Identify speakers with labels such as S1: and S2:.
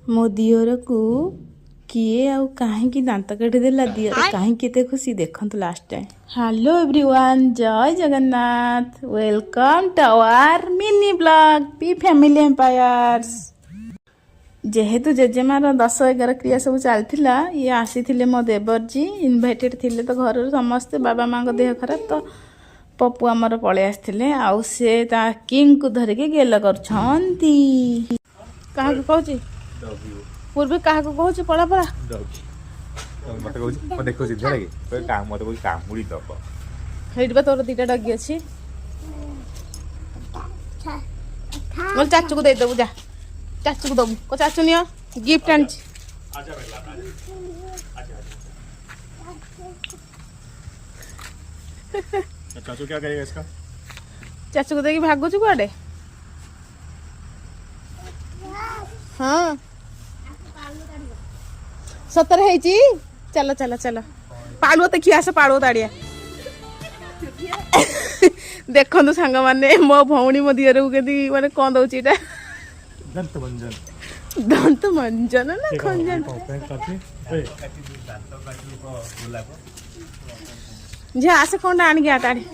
S1: मो दियर को किए आउ कहीं दांत काटी देला दियर कहीं केते खुशी देखंतु लास्ट टाइम। हेलो एवरीवन, जय Jagannath, welcome to our mini blog P family empires. जेहेतु जेजेमार 10-11 क्रिया सब चलता ये आसी मो देवर जी इनभाइटेड थिले तो घर समस्ते बाबा माँ को देह खराब तो पप्पू आमर पलि आसते आउ से किंग को धरिके गेल कर कहूँ पूर्व क्या कहूँ पड़ा पड़ा
S2: मत कहूँ देखो कामुड़ी दब
S1: हेट तोर दीटा डगी अच्छी बोल चाचू को देदेबू जा चाचू को दबू को चाचू नियो गिफ्ट आनी
S2: चाचू क्या करेगा इसका?
S1: चाचू को देखी भागुचु कुआडे? हाँ सतर है चलो चलो चलो पालुआ देखी आस पालुआ ताड़िया देखु सांग मैंने मो भौणी मो दियर को माने कौन दौर दंत मंजन ना खंजन झे आसे कौन आण गया ताड़ी